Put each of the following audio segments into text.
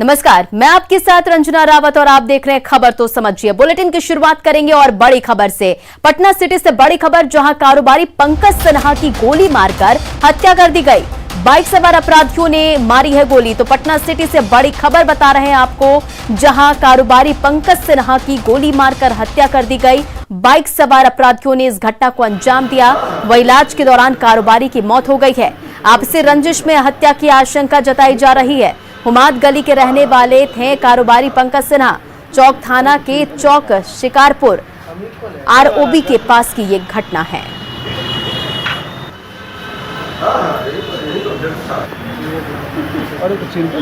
नमस्कार, मैं आपके साथ रंजना रावत और आप देख रहे हैं खबर तो समझिए। बुलेटिन की शुरुआत करेंगे और बड़ी खबर से। पटना सिटी से बड़ी खबर, जहां कारोबारी पंकज सिन्हा की गोली मारकर हत्या कर दी गई। बाइक सवार अपराधियों ने मारी है गोली। तो पटना सिटी से बड़ी खबर बता रहे हैं आपको, जहां कारोबारी पंकज सिन्हा की गोली मारकर हत्या कर दी गई। बाइक सवार अपराधियों ने इस घटना को अंजाम दिया। वह इलाज के दौरान कारोबारी की मौत हो गई है। आपसी रंजिश में हत्या की आशंका जताई जा रही है। हुमाद गली के रहने वाले थे कारोबारी पंकज सिन्हा। चौक थाना के चौक शिकारपुर आरओबी के पास की ये घटना है।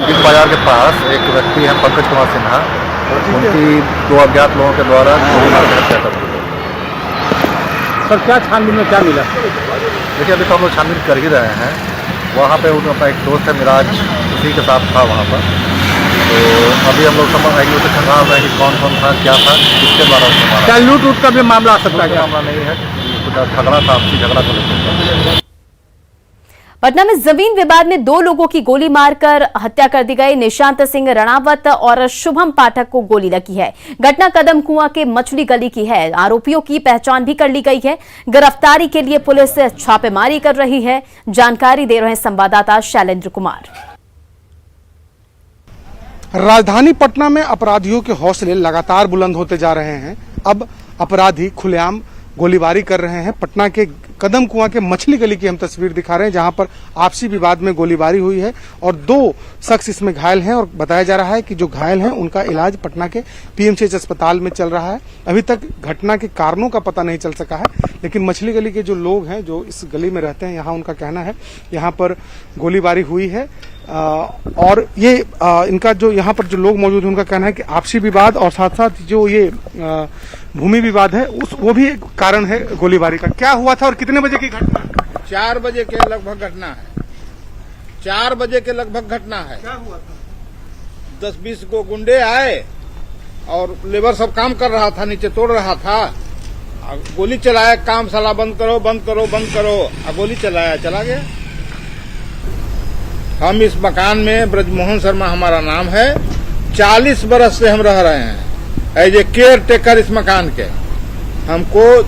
बिग बाजार के पास एक व्यक्ति है पंकज कुमार सिन्हा, उनकी दो अज्ञात लोगों के द्वारा गोली मार कर हत्या कर दी गई। सर, क्या छानबीन में क्या मिला? देखिए, अभी तो हम लोग छानबीन कर ही रहे हैं। वहाँ पे उनका एक दोस्त है मिराज, उसी के साथ था वहाँ पर। तो अभी हम लोग समझ आएंगे, उसे खंगाल रहे हैं कि कौन कौन था, क्या था, किसके द्वारा उसने मारा। क्या लूट उट का भी मामला आ सकता है? मामला नहीं है, कुछ झगड़ा था, आपसी झगड़ा को लेकर। पटना में जमीन विवाद में दो लोगों की गोली मारकर हत्या कर दी गई। निशांत सिंह रणावत और शुभम पाठक को गोली लगी है। घटना कदम कुआं के मछली गली की है। आरोपियों की पहचान भी कर ली गई है। गिरफ्तारी के लिए पुलिस छापेमारी कर रही है। जानकारी दे रहे हैं संवाददाता शैलेंद्र कुमार। राजधानी पटना में अपराधियों के हौसले लगातार बुलंद होते जा रहे हैं। अब अपराधी खुलेआम गोलीबारी कर रहे हैं। पटना के कदम कुआं के मछली गली की हम तस्वीर दिखा रहे हैं, जहां पर आपसी विवाद में गोलीबारी हुई है और दो शख्स इसमें घायल हैं। और बताया जा रहा है कि जो घायल हैं उनका इलाज पटना के पीएमसीएच अस्पताल में चल रहा है। अभी तक घटना के कारणों का पता नहीं चल सका है, लेकिन मछली गली के जो लोग हैं, जो इस गली में रहते हैं, यहाँ उनका कहना है यहाँ पर गोलीबारी हुई है। और ये इनका जो यहाँ पर जो लोग मौजूद हैं, उनका कहना है कि आपसी विवाद और साथ साथ जो ये भूमि विवाद है वो भी एक कारण है गोलीबारी का। क्या हुआ था और कितने बजे की घटना? 4 बजे के लगभग घटना है। 4 बजे के लगभग घटना है। क्या हुआ था? 10-20 को गुंडे आए और लेबर सब काम कर रहा था, नीचे तोड़ रहा था। गोली चलाया, काम साला बंद करो बंद करो बंद करो। गोली चलाया, चला गया। हम इस मकान में, ब्रजमोहन शर्मा हमारा नाम है, 40 बरस से हम रह रहे हैं एज ए केयर टेकर इस मकान के। हमको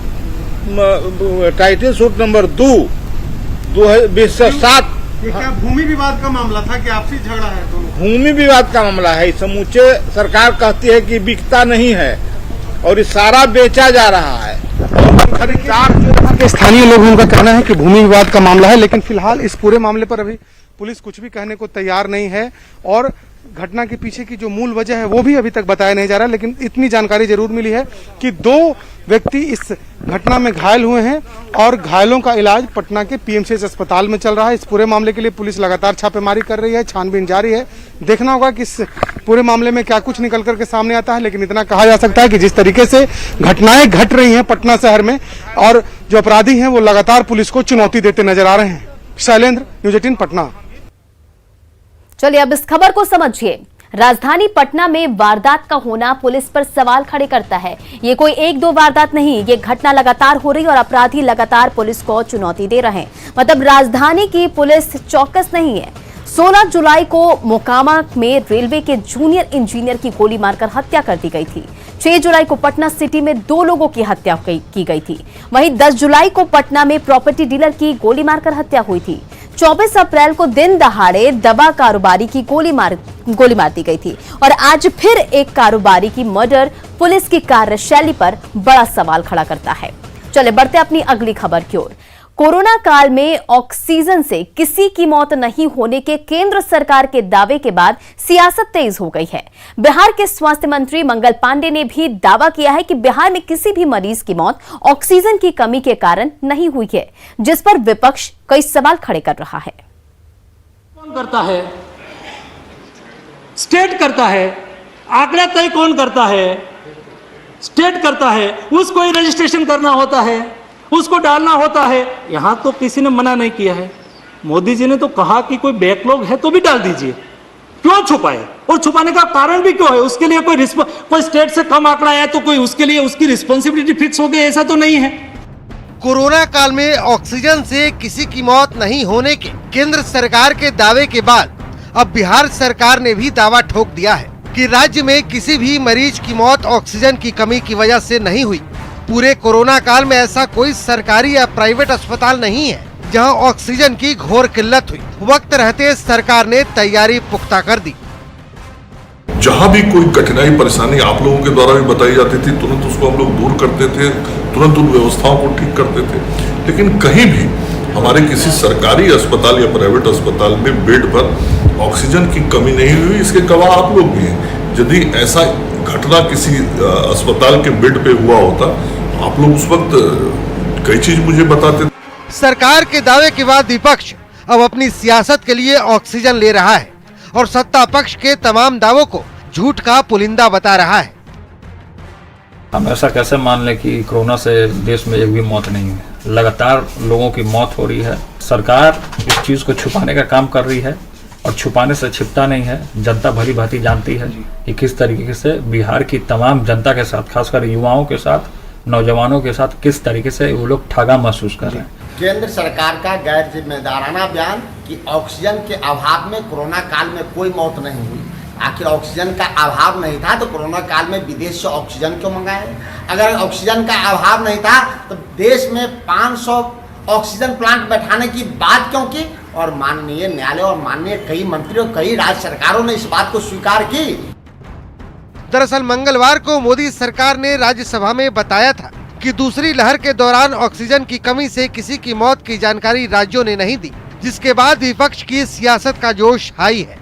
टाइटल सूट नंबर 2/2007। क्या भूमि विवाद का मामला था कि आपसी झगड़ा है? भूमि विवाद का मामला है। समूचे सरकार कहती है कि बिकता नहीं है और ये सारा बेचा जा रहा है। और स्थानीय लोग, उनका कहना है कि भूमि विवाद का मामला है, लेकिन फिलहाल इस पूरे मामले पर अभी पुलिस कुछ भी कहने को तैयार नहीं है। और घटना के पीछे की जो मूल वजह है वो भी अभी तक बताया नहीं जा रहा, लेकिन इतनी जानकारी जरूर मिली है कि 2 व्यक्ति इस घटना में घायल हुए हैं और घायलों का इलाज पटना के पीएमसीएच अस्पताल में चल रहा है। इस पूरे मामले के लिए पुलिस लगातार छापेमारी कर रही है, छानबीन जारी है। देखना होगा कि इस पूरे मामले में क्या कुछ निकल करके सामने आता है, लेकिन इतना कहा जा सकता है कि जिस तरीके से घटनाएं घट रही हैं पटना शहर में और जो अपराधी हैं वो लगातार पुलिस को चुनौती देते नजर आ रहे हैं। शैलेंद्र, न्यूज़ 18 पटना। चलिए अब इस खबर को समझिए। राजधानी पटना में वारदात का होना पुलिस पर सवाल खड़े करता है। ये कोई 1-2 वारदात नहीं, ये घटना लगातार हो रही और अपराधी लगातार पुलिस को चुनौती दे रहे हैं। मतलब राजधानी की पुलिस चौकस नहीं है। 16 जुलाई को मोकामा में रेलवे के जूनियर इंजीनियर की गोली मारकर हत्या कर दी गई थी। 6 जुलाई को पटना सिटी में 2 लोगों की हत्या की गई थी। वहीं 10 जुलाई को पटना में प्रॉपर्टी डीलर की गोली मारकर हत्या हुई थी। 24 अप्रैल को दिन दहाड़े दवा कारोबारी की गोली मार दी गई थी। और आज फिर एक कारोबारी की मर्डर पुलिस की कार्यशैली पर बड़ा सवाल खड़ा करता है। चले बढ़ते अपनी अगली खबर की ओर। कोरोना काल में ऑक्सीजन से किसी की मौत नहीं होने के केंद्र सरकार के दावे के बाद सियासत तेज हो गई है। बिहार के स्वास्थ्य मंत्री मंगल पांडे ने भी दावा किया है कि बिहार में किसी भी मरीज की मौत ऑक्सीजन की कमी के कारण नहीं हुई है, जिस पर विपक्ष कई सवाल खड़े कर रहा है। कौन करता है? स्टेट करता है। आंकड़ा तय कौन करता है? स्टेट करता है। उसको ही रजिस्ट्रेशन करना होता है, उसको डालना होता है। यहां तो किसी ने मना नहीं किया है। मोदी जी ने तो कहा कि कोई बैकलॉग है तो भी डाल दीजिए। क्यों छुपाए? और छुपाने का कारण भी क्यों है? उसके लिए कोई स्टेट से कम आंकड़ा आया तो कोई उसके लिए उसकी रिस्पॉन्सिबिलिटी फिक्स हो गई, ऐसा तो नहीं है। कोरोना काल में ऑक्सीजन से किसी की मौत नहीं होने के केंद्र सरकार के दावे के बाद अब बिहार सरकार ने भी दावा ठोक दिया है कि राज्य में किसी भी मरीज की मौत ऑक्सीजन की कमी की वजह से नहीं हुई। पूरे कोरोना काल में ऐसा कोई सरकारी या प्राइवेट अस्पताल नहीं है जहां ऑक्सीजन की घोर किल्लत हुई। वक्त रहते सरकार ने तैयारी पुख्ता कर दी। जहां भी कोई कठिनाई परेशानी आप लोगों के द्वारा भी बताई जाती थी, तुरंत उसको हम लोग दूर करते थे, तुरंत उन व्यवस्थाओं को ठीक करते थे। लेकिन कहीं भी हमारे किसी सरकारी अस्पताल या प्राइवेट अस्पताल में बेड पर ऑक्सीजन की कमी नहीं हुई। इसके गवाह आप लोग भी हैं। यदि ऐसा घटना किसी अस्पताल के बेड पे हुआ होता, आप लोग उस वक्त कई चीज मुझे बताते। सरकार के दावे के बाद विपक्ष अब अपनी सियासत के लिए ऑक्सीजन ले रहा है और सत्ता पक्ष के तमाम दावों को झूठ का पुलिंदा बता रहा है। हम ऐसा कैसे मान लें कि कोरोना से देश में एक भी मौत नहीं है? लगातार लोगों की मौत हो रही है। सरकार इस चीज को छुपाने का काम कर रही है और छुपाने से छिपता नहीं है। जनता भली भांति जानती है कि किस तरीके से बिहार की तमाम जनता के साथ, खासकर युवाओं के साथ, नौजवानों के साथ किस तरीके से वो लोग ठगा महसूस कर रहे हैं। केंद्र सरकार का गैर जिम्मेदाराना बयान कि ऑक्सीजन के अभाव में कोरोना काल में कोई मौत नहीं हुई। आखिर ऑक्सीजन का अभाव नहीं था तो कोरोना काल में विदेश से ऑक्सीजन क्यों मंगाए? अगर ऑक्सीजन का अभाव नहीं था तो देश में 500 ऑक्सीजन प्लांट बैठाने की बात क्यों की? और माननीय न्यायालय और माननीय कई मंत्रियों, कई राज्य सरकारों ने इस बात को स्वीकार की। दरअसल मंगलवार को मोदी सरकार ने राज्यसभा में बताया था कि दूसरी लहर के दौरान ऑक्सीजन की कमी से किसी की मौत की जानकारी राज्यों ने नहीं दी, जिसके बाद विपक्ष की सियासत का जोश हाई है।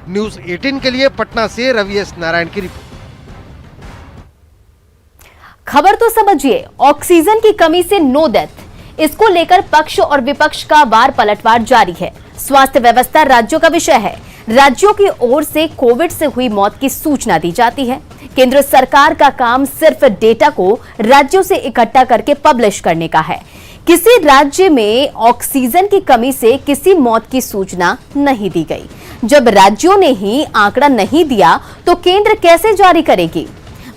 न्यूज़ 18 के लिए पटना से रवि एस नारायण की रिपोर्ट। खबर तो समझिए, ऑक्सीजन की कमी से नो डेथ। इसको लेकर पक्ष और विपक्ष का वार पलटवार जारी है। स्वास्थ्य व्यवस्था राज्यों का विषय है। राज्यों की ओर से कोविड से हुई मौत की सूचना दी जाती है। केंद्र सरकार का काम सिर्फ डेटा को राज्यों से इकट्ठा करके पब्लिश करने का है। किसी राज्य में ऑक्सीजन की कमी से किसी मौत की सूचना नहीं दी गई। जब राज्यों ने ही आंकड़ा नहीं दिया तो केंद्र कैसे जारी करेगी?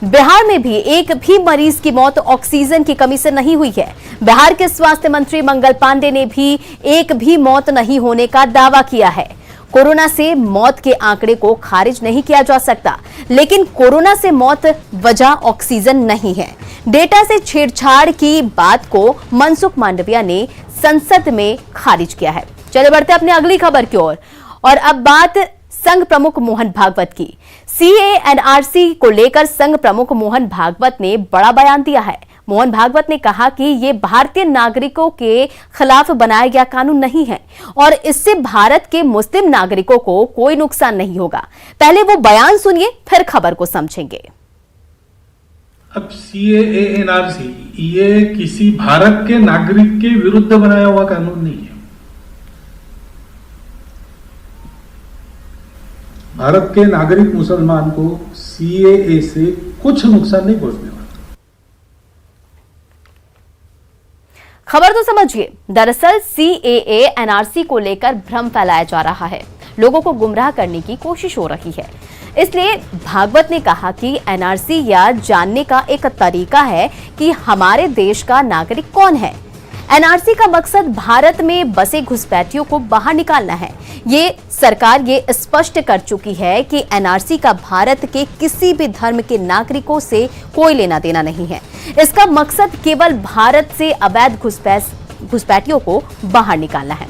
बिहार में भी एक भी मरीज की मौत ऑक्सीजन की कमी से नहीं हुई है। बिहार के स्वास्थ्य मंत्री मंगल पांडे ने भी एक भी मौत नहीं होने का दावा किया है। कोरोना से मौत के आंकड़े को खारिज नहीं किया जा सकता, लेकिन कोरोना से मौत वजह ऑक्सीजन नहीं है। डेटा से छेड़छाड़ की बात को मनसुख मांडविया ने संसद में खारिज किया है। चले बढ़ते अपने अगली खबर की ओर और अब बात संघ प्रमुख मोहन भागवत की। सीएए एनआरसी को लेकर संघ प्रमुख मोहन भागवत ने बड़ा बयान दिया है। मोहन भागवत ने कहा कि ये भारतीय नागरिकों के खिलाफ बनाया गया कानून नहीं है और इससे भारत के मुस्लिम नागरिकों को कोई नुकसान नहीं होगा। पहले वो बयान सुनिए, फिर खबर को समझेंगे। अब सीएए एनआरसी ये किसी भारत के नागरिक के विरुद्ध बनाया हुआ कानून नहीं है। भारत के नागरिक मुसलमान को सीएए से कुछ नुकसान नहीं पहुंचने वाला। खबर तो समझिए, दरअसल सीएए एनआरसी को लेकर भ्रम फैलाया जा रहा है। लोगों को गुमराह करने की कोशिश हो रही है। इसलिए भागवत ने कहा कि एनआरसी या जानने का एक तरीका है कि हमारे देश का नागरिक कौन है। एनआरसी का मकसद भारत में बसे घुसपैठियों को बाहर निकालना है। ये सरकार ये स्पष्ट कर चुकी है कि एनआरसी का भारत के किसी भी धर्म के नागरिकों से कोई लेना देना नहीं है। इसका मकसद केवल भारत से अवैध घुसपैठियों को बाहर निकालना है।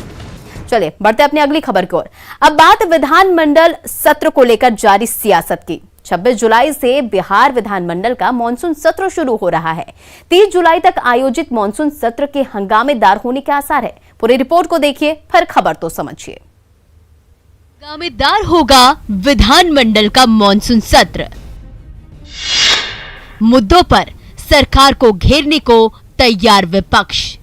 चलिए बढ़ते अपनी अगली खबर की ओर। अब बात विधानमंडल सत्र को लेकर जारी सियासत की। 26 जुलाई से बिहार विधानमंडल का मानसून सत्र शुरू हो रहा है। 30 जुलाई तक आयोजित मानसून सत्र के हंगामेदार होने के आसार है। पूरी रिपोर्ट को देखिए, फिर खबर तो समझिए। हंगामेदार होगा विधानमंडल का मानसून सत्र। मुद्दों पर सरकार को घेरने को तैयार विपक्ष।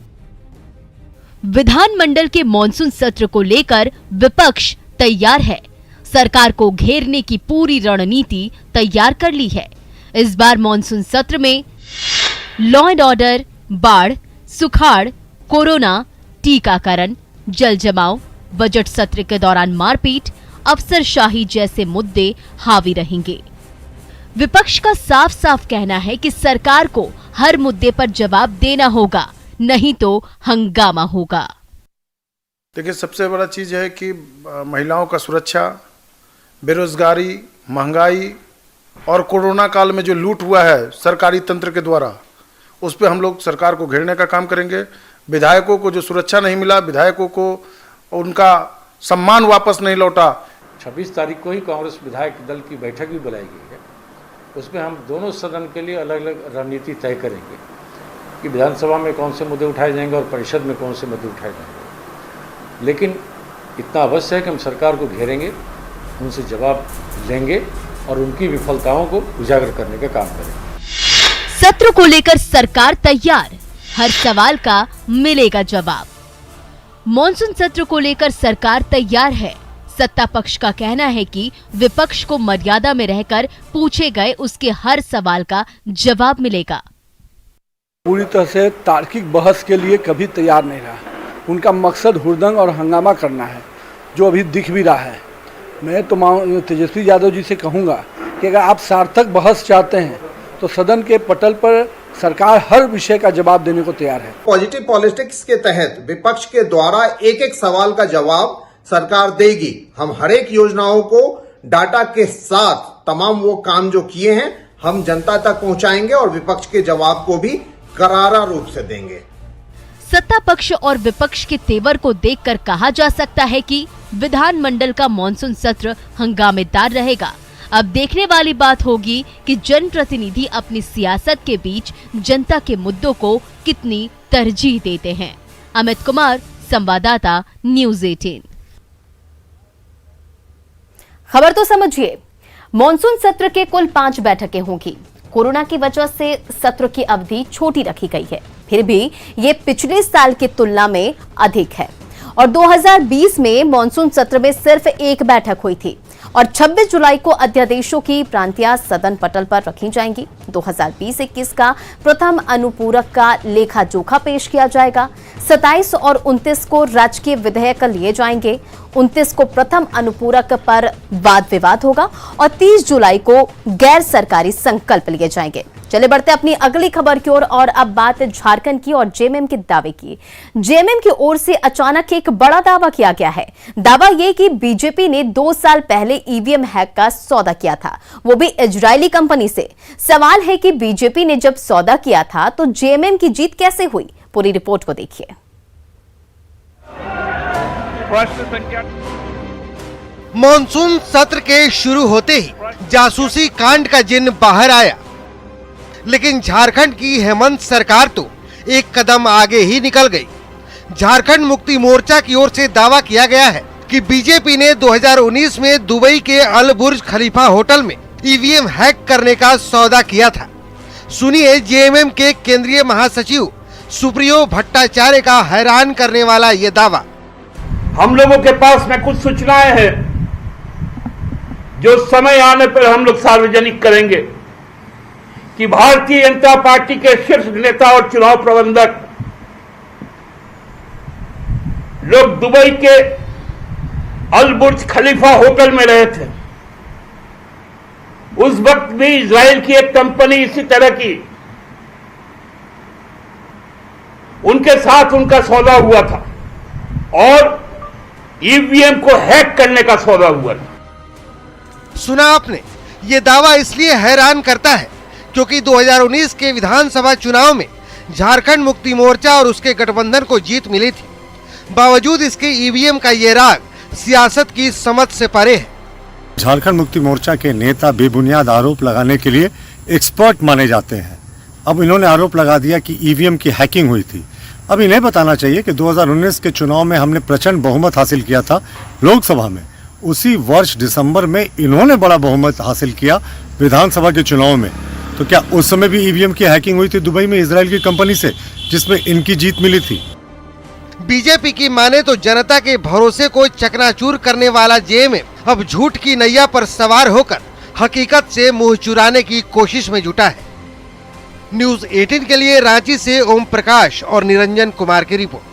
विधानमंडल के मानसून सत्र को लेकर विपक्ष तैयार है। सरकार को घेरने की पूरी रणनीति तैयार कर ली है। इस बार मानसून सत्र में लॉ एंड ऑर्डर, बाढ़, सुखाड़, कोरोना, टीकाकरण, जल जमाव, बजट सत्र के दौरान मारपीट, अफसरशाही जैसे मुद्दे हावी रहेंगे। विपक्ष का साफ साफ कहना है कि सरकार को हर मुद्दे पर जवाब देना होगा, नहीं तो हंगामा होगा। देखिए, सबसे बड़ा चीज़ है कि महिलाओं का सुरक्षा, बेरोजगारी, महंगाई और कोरोना काल में जो लूट हुआ है सरकारी तंत्र के द्वारा, उस पर हम लोग सरकार को घेरने का काम करेंगे। विधायकों को जो सुरक्षा नहीं मिला, विधायकों को उनका सम्मान वापस नहीं लौटा। 26 तारीख को ही कांग्रेस विधायक दल की बैठक भी बुलाई गई है। उसमें हम दोनों सदन के लिए अलग अलग रणनीति तय करेंगे कि विधानसभा में कौन से मुद्दे उठाए जाएंगे और परिषद में कौन से मुद्दे उठाए जाएंगे। लेकिन इतना अवश्य है कि हम सरकार को घेरेंगे, उनसे जवाब लेंगे और उनकी विफलताओं को उजागर करने का काम करेंगे। सत्र को लेकर सरकार तैयार, हर सवाल का मिलेगा जवाब। मॉनसून सत्र को लेकर सरकार तैयार है। सत्ता पक्ष का कहना है कि विपक्ष को मर्यादा में रहकर पूछे गए उसके हर सवाल का जवाब मिलेगा। पूरी तरह से तार्किक बहस के लिए कभी तैयार नहीं रहा। उनका मकसद हुड़दंग और हंगामा करना है, जो अभी दिख भी रहा है। मैं तो तेजस्वी यादव जी से कहूँगा कि अगर आप सार्थक बहस चाहते हैं तो सदन के पटल पर सरकार हर विषय का जवाब देने को तैयार है। पॉजिटिव पॉलिटिक्स के तहत विपक्ष के द्वारा एक एक सवाल का जवाब सरकार देगी। हम हर एक योजनाओं को डाटा के साथ तमाम वो काम जो किए हैं हम जनता तक पहुंचाएंगे और विपक्ष के जवाब को भी करारा रूप से देंगे। सत्ता पक्ष और विपक्ष के तेवर को देखकर कहा जा सकता है कि विधानमंडल का मॉनसून सत्र हंगामेदार रहेगा। अब देखने वाली बात होगी कि जनप्रतिनिधि अपनी सियासत के बीच जनता के मुद्दों को कितनी तरजीह देते हैं। अमित कुमार, संवाददाता, न्यूज़ 18। खबर तो समझिए, मॉनसून सत्र के कुल 5 बैठकें होंगी। कोरोना की वजह से सत्र की अवधि छोटी रखी गई है, फिर भी ये पिछले साल की तुलना में अधिक है। और 2020 में मॉनसून सत्र में सिर्फ 1 बैठक हुई थी और 26 जुलाई को अध्यादेशों की प्रांतियां सदन पटल पर रखी जाएंगी। 2020-21 का प्रथम अनुपूरक का लेखा जोखा पेश किया जाएगा। 27 और 29 को राजकीय विधेयक लिए जाएंगे। 29 को प्रथम अनुपूरक पर वाद विवाद होगा और 30 जुलाई को गैर सरकारी संकल्प लिए जाएंगे। चले बढ़ते अपनी अगली खबर की ओर और अब बात झारखंड की और जेएमएम के दावे की। जेएमएम की ओर से अचानक एक बड़ा दावा किया गया है। दावा यह कि बीजेपी ने 2 साल पहले ईवीएम हैक का सौदा किया था, वो भी इजरायली कंपनी से। सवाल है कि बीजेपी ने जब सौदा किया था तो जेएमएम की जीत कैसे हुई? पूरी रिपोर्ट को देखिए। मॉनसून सत्र के शुरू होते ही जासूसी कांड का जिन्न बाहर आया, लेकिन झारखंड की हेमंत सरकार तो एक कदम आगे ही निकल गई। झारखंड मुक्ति मोर्चा की ओर से दावा किया गया है कि बीजेपी ने 2019 में दुबई के अल बुर्ज खलीफा होटल में ईवीएम हैक करने का सौदा किया था। सुनिए जेएमएम के केंद्रीय महासचिव सुप्रियो भट्टाचार्य का हैरान करने वाला ये दावा। हम लोगों के पास में कुछ सूचनाएं हैं जो समय आने पर हम लोग सार्वजनिक करेंगे कि भारतीय जनता पार्टी के शीर्ष नेता और चुनाव प्रबंधक लोग दुबई के अल बुर्ज खलीफा होटल में रहे थे। उस वक्त भी इजराइल की एक कंपनी इसी तरह की उनके साथ उनका सौदा हुआ था और ईवीएम को हैक करने का सौदा हुआ था। सुना आपने, ये दावा इसलिए हैरान करता है क्योंकि 2019 के विधानसभा चुनाव में झारखंड मुक्ति मोर्चा और उसके गठबंधन को जीत मिली थी। बावजूद इसके ईवीएम का ये राग सियासत की समझ से परे है। झारखंड मुक्ति मोर्चा के नेता बेबुनियाद आरोप लगाने के लिए एक्सपर्ट माने जाते हैं। अब इन्होंने आरोप लगा दिया कि ईवीएम की हैकिंग हुई थी। अब इन्हें बताना चाहिए कि 2019 के चुनाव में हमने प्रचंड बहुमत हासिल किया था लोकसभा में। उसी वर्ष दिसंबर में इन्होंने बड़ा बहुमत हासिल किया विधानसभा के चुनाव में। तो क्या उस समय भी ईवीएम की हैकिंग हुई थी दुबई में इजराइल की कंपनी से, जिसमें इनकी जीत मिली थी? बीजेपी की माने तो जनता के भरोसे को चकनाचूर करने वाला जेएमएम अब झूठ की नैया पर सवार होकर हकीकत से मुंह चुराने की कोशिश में जुटा है। न्यूज़ 18 के लिए रांची से ओम प्रकाश और निरंजन कुमार की रिपोर्ट।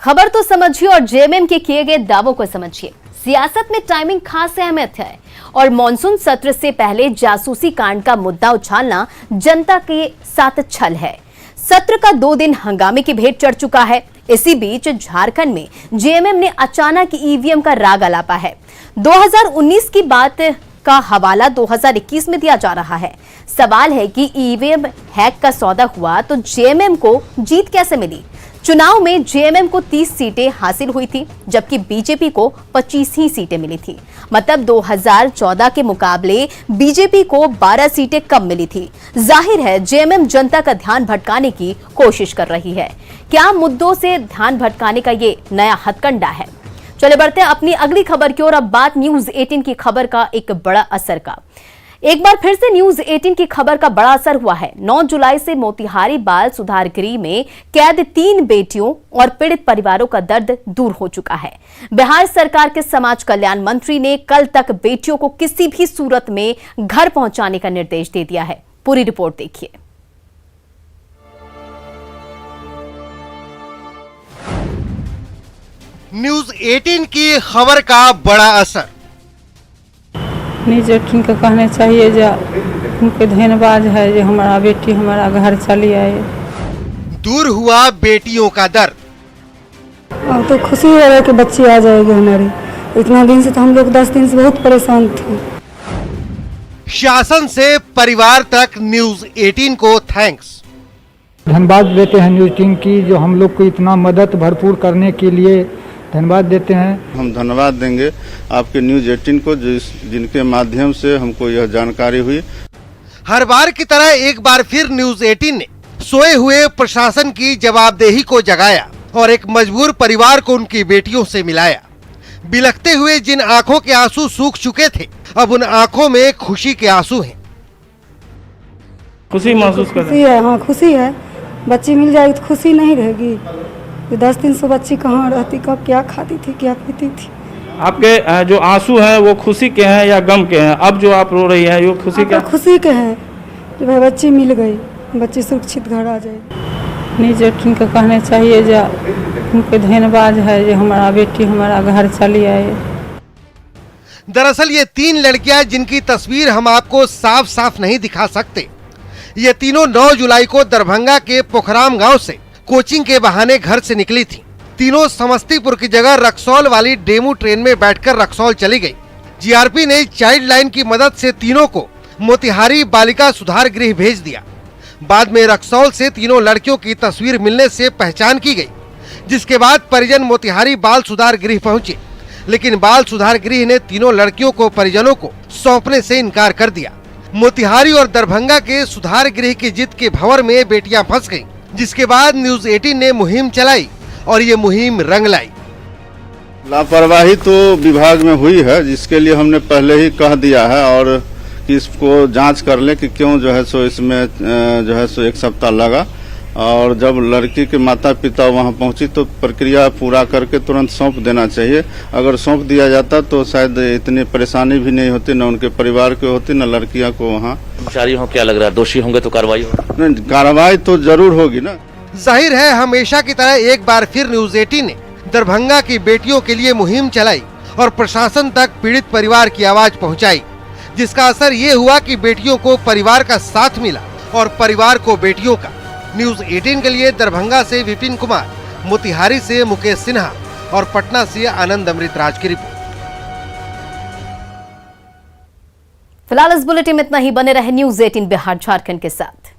खबर तो समझिए और जेएमएम के किए गए दावों को समझिए। सियासत में टाइमिंग खास अहमियत है और मॉनसून सत्र से पहले जासूसी कांड का मुद्दा उछालना जनता के साथ छल है। सत्र का 2 दिन हंगामे की भेंट चढ़ चुका है। इसी बीच झारखंड में जेएमएम ने अचानक ईवीएम का राग अलापा है। 2019 की बात का हवाला 2021 में दिया जा रहा है। सवाल है कि ईवीएम हैक का सौदा हुआ तो जेएमएम को जीत कैसे मिली? चुनाव में जेएमएम को 30 सीटें हासिल हुई थी, जबकि बीजेपी को 25 ही सीटें मिली थी। मतलब 2014 के मुकाबले बीजेपी को 12 सीटें कम मिली थी। जाहिर है जेएमएम जनता का ध्यान भटकाने की कोशिश कर रही है। क्या मुद्दों से ध्यान भटकाने का ये नया हथकंडा है? चले बढ़ते हैं अपनी अगली खबर की ओर। अब बात न्यूज 18 की खबर का एक बड़ा असर का। एक बार फिर से न्यूज 18 की खबर का बड़ा असर हुआ है। 9 जुलाई से मोतिहारी बाल सुधार गृह में कैद 3 बेटियों और पीड़ित परिवारों का दर्द दूर हो चुका है। बिहार सरकार के समाज कल्याण मंत्री ने कल तक बेटियों को किसी भी सूरत में घर पहुंचाने का निर्देश दे दिया है। पूरी रिपोर्ट देखिए। न्यूज 18 की खबर का बड़ा असर। न्यूज 18 को कहना चाहिए जो उनके धन्यवाद है जो हमारा बेटी हमारा घर चली आई। दूर हुआ बेटियों का दर्द। अब तो खुशी हो रहा है कि बच्ची आ जाएगी हमारी। इतना दिन से तो हम लोग 10 दिन से बहुत परेशान थे। शासन से परिवार तक न्यूज 18 को थैंक्स। धन्यवाद देते हैं न्यूज 18 की, जो हम लोग को इतना मदद भरपूर करने के लिए धन्यवाद देते हैं। हम धन्यवाद देंगे आपके न्यूज 18 को, जिनके माध्यम से हमको यह जानकारी हुई। हर बार की तरह एक बार फिर न्यूज 18 ने सोए हुए प्रशासन की जवाबदेही को जगाया और एक मजबूर परिवार को उनकी बेटियों से मिलाया। बिलखते हुए जिन आंखों के आंसू सूख चुके थे, अब उन आंखों में खुशी के आंसू हैं। खुशी महसूस कर खुशी है, हाँ खुशी है। बच्ची मिल जाएगी तो खुशी नहीं रहेगी। 10 दिन से बच्ची कहाँ रहती, कब क्या खाती थी, क्या पीती थी। आपके जो आंसू हैं वो खुशी के हैं या गम के हैं? अब जो आप रो रही हैं वो खुशी के? खुशी के हैं कि भाई बच्ची मिल गई, बच्ची सुरक्षित घर आ जाएगी। न्यूज 18 को कहना चाहिए जो उनके धन्यवाद है जो हमारा बेटी हमारा घर चली आई। दरअसल ये 3 लड़कियां जिनकी तस्वीर हम आपको साफ साफ नहीं दिखा सकते, ये तीनों 9 जुलाई को दरभंगा के पोखराम गांव से कोचिंग के बहाने घर से निकली थी। तीनों समस्तीपुर की जगह रक्सौल वाली डेमू ट्रेन में बैठकर रक्सौल चली गई। जीआरपी ने चाइल्ड लाइन की मदद से तीनों को मोतिहारी बालिका सुधार गृह भेज दिया। बाद में रक्सौल से तीनों लड़कियों की तस्वीर मिलने से पहचान की गई, जिसके बाद परिजन मोतिहारी बाल सुधार गृह पहुंचे, लेकिन बाल सुधार गृह ने तीनों लड़कियों को परिजनों को सौंपने से इनकार कर दिया। मोतिहारी और दरभंगा के सुधार गृह की जिद के भंवर में बेटियां फंस गईं, जिसके बाद न्यूज 18 ने मुहिम चलाई और ये मुहिम रंग लाई। लापरवाही तो विभाग में हुई है, जिसके लिए हमने पहले ही कह दिया है और कि इसको जांच कर ले कि क्यों जो है सो इसमें जो है सो 1 सप्ताह लगा। और जब लड़की के माता पिता वहां पहुंची तो प्रक्रिया पूरा करके तुरंत सौंप देना चाहिए। अगर सौंप दिया जाता तो शायद इतनी परेशानी भी नहीं होती, न उनके परिवार को होती, न लड़कियां को वहां। कर्मचारी हो, क्या लग रहा है दोषी होंगे तो कार्रवाई होगी? नहीं, कार्रवाई तो जरूर होगी ना। जाहिर है हमेशा की तरह एक बार फिर न्यूज 18 ने दरभंगा की बेटियों के लिए मुहिम चलाई और प्रशासन तक पीड़ित परिवार की आवाज पहुंचाई, जिसका असर ये हुआ कि बेटियों को परिवार का साथ मिला और परिवार को बेटियों का। न्यूज 18 के लिए दरभंगा से विपिन कुमार, मोतिहारी से मुकेश सिन्हा और पटना से आनंद अमृतराज की रिपोर्ट। फिलहाल इस बुलेटिन में इतना ही। बने रहे न्यूज 18 बिहार झारखंड के साथ।